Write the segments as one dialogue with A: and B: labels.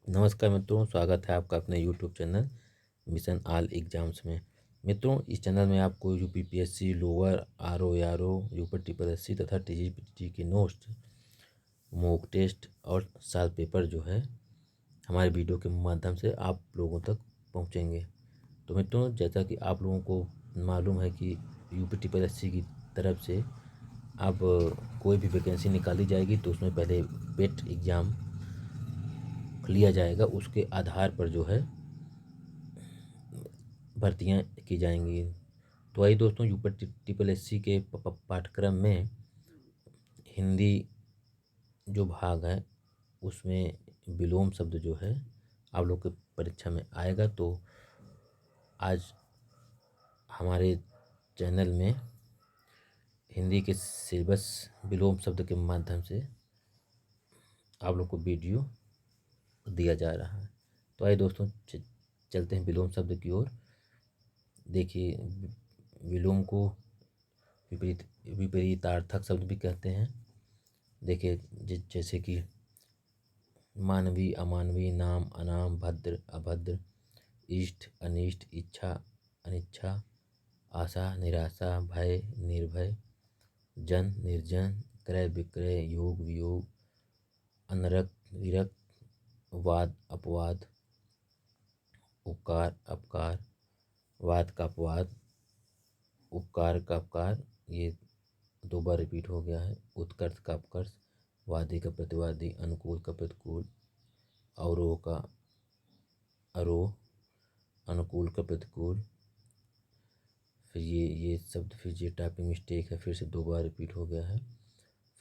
A: नमस्कार मित्रों, स्वागत है आपका अपने YouTube channel mission all exams में। मित्रों, इस चैनल में आपको UPPSC, lower, RO UP triple SC तथा टीजीटी के नोट्स, मॉक टेस्ट और साल पेपर जो है हमारे वीडियो के माध्यम से आप लोगों तक पहुंचेंगे। तो मित्रों, जैसा कि आप लोगों को मालूम है कि यूपी ट्रिपल एससी की तरफ से अब कोई भी वैकेंसी निकाली जाएगी तो उसमें पहले पेट एग्ज़ाम लिया जाएगा, उसके आधार पर जो है भर्तियां की जाएंगी। तो आइए दोस्तों, यूपी ट्रिपल एससी के पाठ्यक्रम में हिंदी जो भाग है उसमें विलोम शब्द जो है आप लोग के परीक्षा में आएगा। तो आज हमारे चैनल में हिंदी के सिलेबस विलोम शब्द के माध्यम से आप लोग को वीडियो दिया जा रहा है। तो आइए दोस्तों, चलते हैं विलोम शब्द की ओर। देखिए, विलोम को विपरीतार्थक शब्द भी कहते हैं। देखिए, जैसे कि मानवी, अमानवी, नाम, अनाम, भद्र, अभद्र, इष्ट, अनिष्ट, इच्छा, अनिच्छा, आशा, निराशा, भय, निर्भय, जन, निर्जन, क्रय विक्रय, योग वियोग, अनरक विरक, वाद अपवाद, उपकार अपकार, वाद का अपवाद, उपकार का अपकार, ये दो बार रिपीट हो गया है। उत्कर्ष का अपकर्ष, वादी का प्रतिवादी, अनुकूल का प्रतिकूल, अवरोह का आरोह, अनुकूल का प्रतिकूल। फिर ये शब्द, फिर ये टाइपिंग मिस्टेक है, फिर से दो बार रिपीट हो गया है।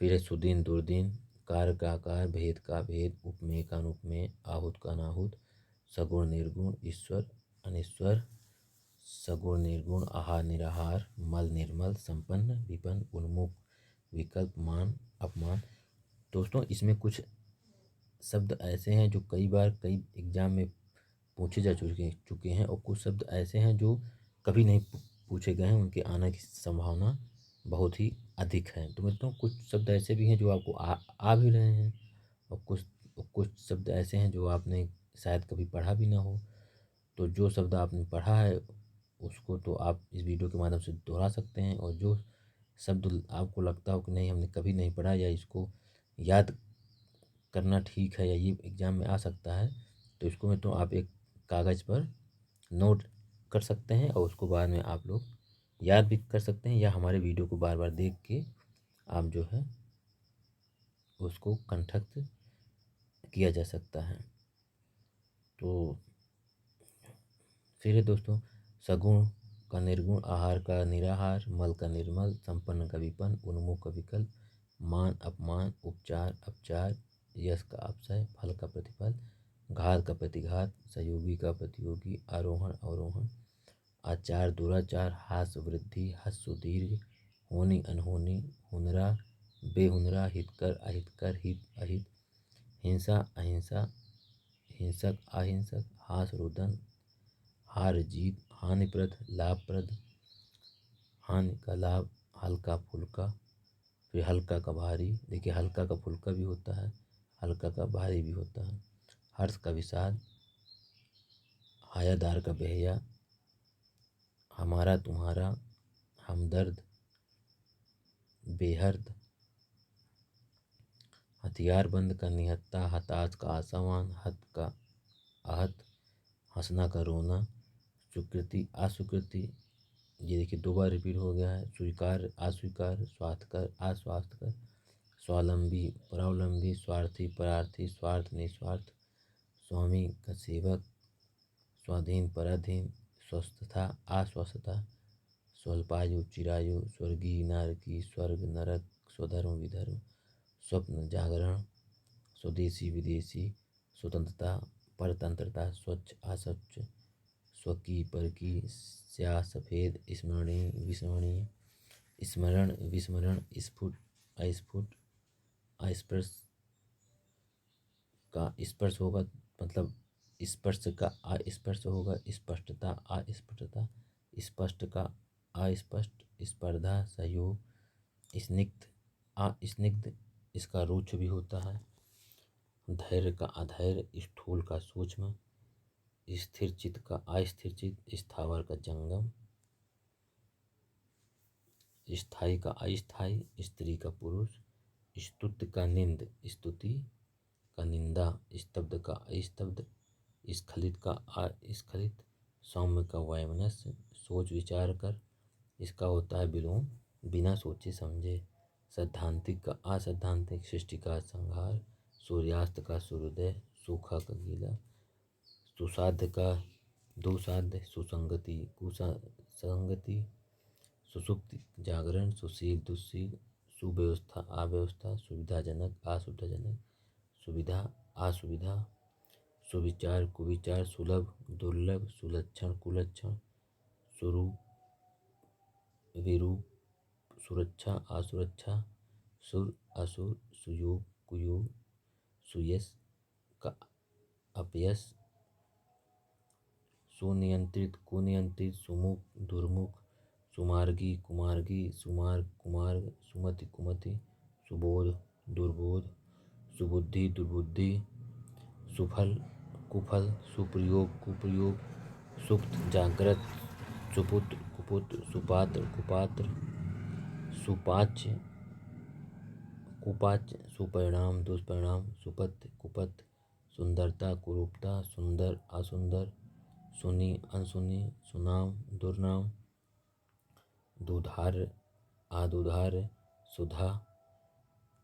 A: फिर है सुदीन दुर्दीन, कार का आकार, भेद का भेद, उपमेय का अनुपमेय, आहूत का अनाहूत, सगुण निर्गुण, ईश्वर अनिश्वर, सगुण निर्गुण, आहार निराहार, मल निर्मल, संपन्न विपन्न, उन्मुख विकल्प, मान अपमान। दोस्तों, इसमें कुछ शब्द ऐसे हैं जो कई बार कई एग्जाम में पूछे जा चुके हैं, और कुछ शब्द ऐसे हैं जो कभी नहीं पूछे गए हैं, उनके आने की संभावना बहुत ही अधिक है। तो मित्रों, कुछ शब्द ऐसे भी हैं जो आपको आ भी रहे हैं, और कुछ शब्द ऐसे हैं जो आपने शायद कभी पढ़ा भी ना हो। तो जो शब्द आपने पढ़ा है उसको तो आप इस वीडियो के माध्यम से दोहरा सकते हैं, और जो शब्द आपको लगता हो कि नहीं हमने कभी नहीं पढ़ा, या इसको याद करना ठीक है, या ये एग्ज़ाम में आ सकता है, तो इसको में तो आप एक कागज़ पर नोट कर सकते हैं, और उसको बाद में आप लोग याद भी कर सकते हैं, या हमारे वीडियो को बार बार देख के आप जो है उसको कंठस्थ किया जा सकता है। तो फिर है दोस्तों, सगुण का निर्गुण, आहार का निराहार, मल का निर्मल, संपन्न का विपन्न, उन्मुख का विकल्प, मान अपमान, उपचार अपचार, यश का अपचय, फल का प्रतिफल, घात का प्रतिघात, सहयोगी का प्रतियोगी, आरोहण अवरोहण, आचार दुराचार, हास्य वृद्धि, हस्व दीर्घ, होनी अनहोनी, हुनरा बेहुनरा, हितकर अहितकर, हित अहित, हिंसा अहिंसा, हिंसक अहिंसक, हास रुदन, हार जीत, हानिप्रद लाभप्रद, हानि का लाभ, हल्का फुल्का। फिर हल्का का भारी, देखिए हल्का का फुल्का भी होता है, हल्का का भारी भी होता है। हर्ष का विषाद, हायादार का बेहया, हमारा तुम्हारा, हमदर्द बेहर्द, हथियारबंद का निहत्था, हताश का आशावान, हत का आहत, हंसना का रोना, स्वीकृति अस्वीकृति, ये देखिए दो बार रिपीट हो गया है। स्वीकार अस्वीकार, स्वास्थ्यकर अस्वास्थ्यकर, स्वावलंबी परावलंबी, स्वार्थी परार्थी, स्वार्थ निस्वार्थ, स्वामी का सेवक, स्वाधीन पराधीन, स्वस्थता अस्वस्थता, स्वल्पायु चिरायु, स्वर्गीय नारकी, स्वर्ग नरक, स्वधर्म विधर्म, स्वप्न जागरण, स्वदेशी विदेशी, स्वतंत्रता परतंत्रता, स्वच्छ अस्वच्छ, स्वकीय परकी, स्याह सफ़ेद, स्मरणीय विस्मरणीय, स्मरण विस्मरण, स्फुट अस्फुट, अस्पर्श का स्पर्श होगा, मतलब स्पर्श का अस्पर्श होगा, स्पष्टता अस्पष्टता, स्पष्ट का अस्पष्ट, स्पर्धा सहयोग, स्निग्ध अस्निग्ध, इसका रुक्ष भी होता है। धैर्य का अधैर्य, स्थूल का सूक्ष्म, स्थिर चित्त का अस्थिर चित्त, स्थावर का जंगम, स्थायी का अस्थायी, स्त्री का पुरुष, स्तुत्य का निंद, स्तुति का निंदा, स्तब्ध का अस्तब्ध, स्खलित का अस्खलित, सौम्य का वैमनस्य, सोच विचार कर, इसका होता है विलोम, बिना सोचे समझे, सैद्धांतिक का असैद्धांतिक, सृष्टि का संहार, सूर्यास्त का सूर्योदय, सूखा का गीला, सुसाध्य का दुसाध्य, सुसंगति कुसंगति, सुसुप्ति जागरण, सुशील दुशील, सुव्यवस्था अव्यवस्था, सुविधाजनक असुविधाजनक, सुविधा असुविधा, सुविचार कुविचार, सुलभ दुर्लभ, सुलक्षण कुलक्षण, सुरूप विरूप, सुरक्षा असुरक्षा, सुर असुर, सुयोग कुयोग, सुयश का अपयश, सुनियंत्रित कुनियंत्रित, सुमुख दुर्मुख, सुमार्गी कुमार्गी, सुमार्ग कुमार्ग, सुमति कुमति, सुबोध दुर्बोध, सुबुद्धि दुर्बुद्धि, सुफल कुफल, सुप्रयोग कुप्रयोग, सुप्त जागृत, सुपुत्र कुपुत्र, सुपात्र कुपात्र, सुपाच्य कुपाच्य, सुपरिणाम दुष्परिणाम, सुपथ्य कुपथ्य, सुंदरता कुरूपता, सुंदर असुंदर, सुनी अनसुनी, सुनाम दुर्नाम, दुधार्य आदुधार्य, सुधा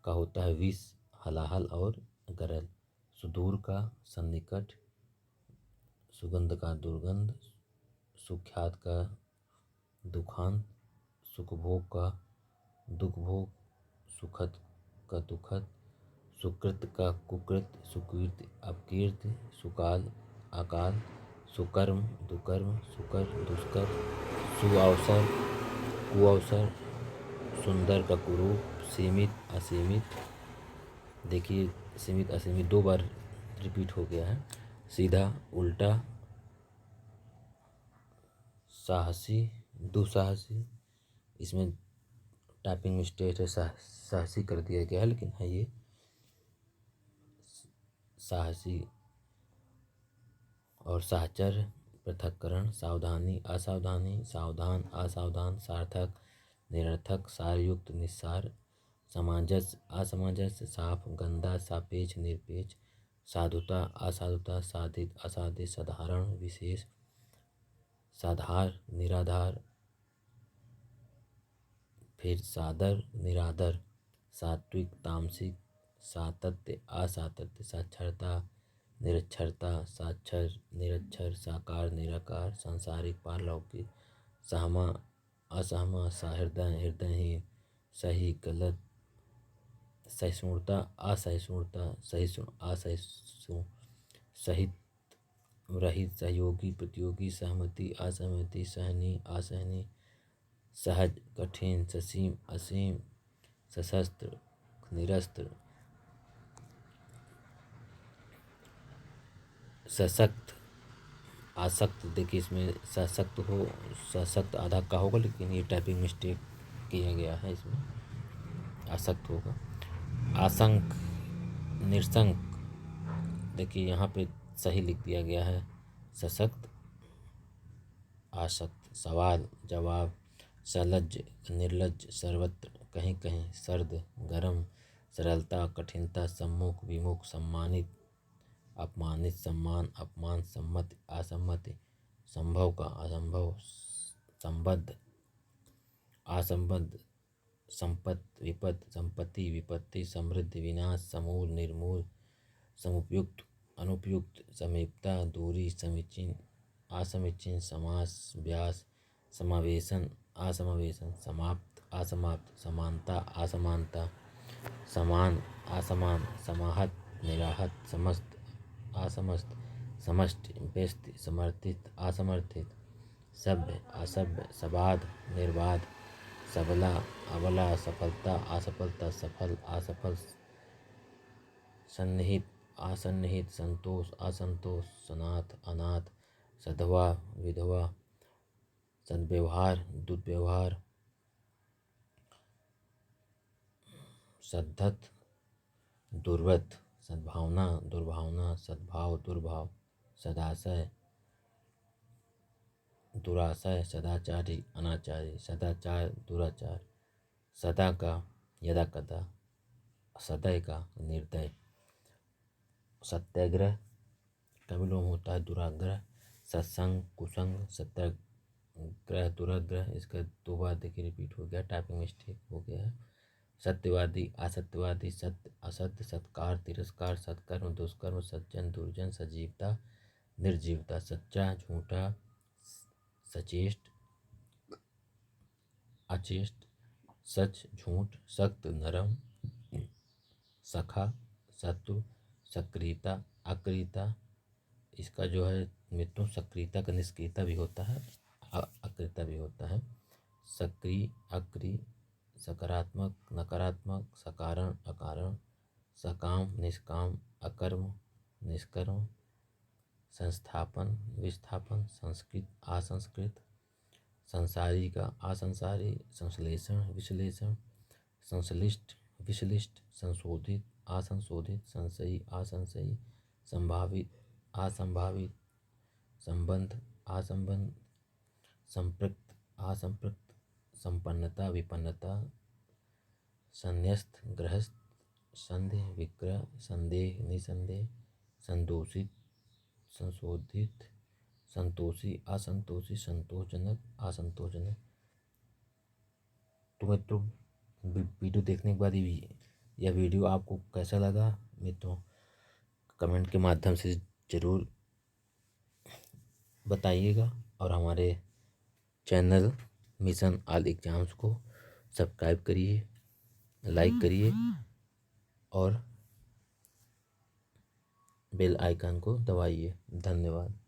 A: का होता है विष हलाहल और गरल, सुदूर का सन्निकट, सुगंध का दुर्गंध, सुख्यात का दुखांत, सुखभोग का दुखभोग, सुखद का दुखद, सुकृत का कुकृत, सुकीर्ति अपकीर्ति, सुकाल अकाल, सुकर्म दुकर्म, सुकर दुष्कर, सुअवसर कुअवसर, सुंदर का कुरूप, सीमित असीमित। देखिए सीमित असीमित दो बार रिपीट हो गया है। सीधा उल्टा, साहसी दुसाहसी, इसमें टाइपिंग मिस्टेक है, साहसी कर दिया गया है, लेकिन है ये साहसी। और साहचर्य पृथक्करण, सावधानी असावधानी, सावधान असावधान, सार्थक निरर्थक, सारयुक्त निस्सार, सामंजस्य असमंजस्य, साफ गंदा सापेक्ष निरपेक्ष, साधुता असाधुता, साधित असाधित, साधारण विशेष, साधार निराधार, फिर सादर निरादर, सात्विक तामसिक, सातत्य असातत्य, साक्षरता निरक्षरता, साक्षर निरक्षर, साकार निराकार, सांसारिक पारलौकिक, सहमा असहमा, सहृदय हृदयहीन, सही गलत, सहिष्णुता असहिष्णुता, सहिष्णु असहिष्णु, सहित रहित, सहयोगी प्रतियोगी, सहमति असहमति, सहनी असहनी, सहज कठिन, ससीम असीम, सशस्त्र निरस्त्र, सशक्त आसक्त। देखिए इसमें सशक्त हो, सशक्त आधा का होगा, लेकिन ये टाइपिंग मिस्टेक किया गया है, इसमें आसक्त होगा। आशंक निरसंक, देखिए यहाँ पे सही लिख दिया गया है, सशक्त आसक्त। सवाल जवाब, सलज्ज निर्लज्ज, सर्वत्र कहीं कहीं, सर्द गर्म, सरलता कठिनता, सम्मुख विमुख, सम्मानित अपमानित, सम्मान अपमान, सम्मति असम्मति, संभव का असंभव, संबद्ध असंबद्ध, संपत विपद, संपत्ति विपत्ति, समृद्धि विनाश, समूल निर्मूल, समुपयुक्त अनुपयुक्त, समीपता दूरी, समीचीन असमीचीन, समास व्यास, समावेशन असमावेशन, समाप्त असमाप्त, समानता असमानता, समान असमान, समाहत निराहत, समस्त असमस्त, समष्टि व्यस्ति, समर्थित असमर्थित, सभ्य असभ्य, सबाध निर्बाध, सबला अबला, सफलता असफलता, सफल असफल, सन्निहित असन्निहित, संतोष असंतोष, सनाथ अनाथ, सधवा विधवा, सद्व्यवहार दुर्व्यवहार, सद्धत दुर्वत, सद्भावना दुर्भावना, सद्भाव दुर्भाव, सदाशय दुराशय, सदाचारी अनाचारी, सदाचार दुराचार, सदा का यदा कदा, सदय का निर्दय, सत्याग्रह का विलोम होता है दुराग्रह, सत्संग कुसंग, सत्याग्रह दुराग्रह। इसका 2 बार देखिए रिपीट हो गया, टाइपिंग मिस्टेक हो गया है। सत्यवादी असत्यवादी, सत्य असत्य, सत्कार तिरस्कार, सत्कर्म दुष्कर्म, सज्जन दुर्जन, सजीवता निर्जीवता, सच्चा झूठा, सचेष्ट अचेष्ट, सच झूठ, सख्त नरम, सखा शत्रु, सक्रियता अक्रियता। इसका जो है मित्रों सक्रियता का निष्क्रियता भी होता है, अक्रियता भी होता है। सक्रिय अक्रिय, सकारात्मक नकारात्मक, सकारण अकारण, सकाम निष्काम, अकर्म निष्कर्म, संस्थापन विस्थापन, संस्कृत असंस्कृत, संसारी का असंसारी, संश्लेषण विश्लेषण, संश्लिष्ट विश्लिष्ट, संशोधित असंशोधित, संशयी असंशयी, संभावित असंभावित, संबंध असंबंध, संपृक्त असंपृक्त, संपन्नता विपन्नता, संन्यस्त गृहस्थ, संदेह विग्रह, संदेह निसंदेह, संदोषित संशोधित, संतोषी असंतोषी, संतोषजनक असंतोषजनक। तो मित्रों वीडियो देखने के बाद यह वीडियो आपको कैसा लगा मित्रों कमेंट के माध्यम से ज़रूर बताइएगा, और हमारे चैनल मिशन ऑल एग्जाम्स को सब्सक्राइब करिए, लाइक करिए और बेल आइकन को दबाइए। धन्यवाद।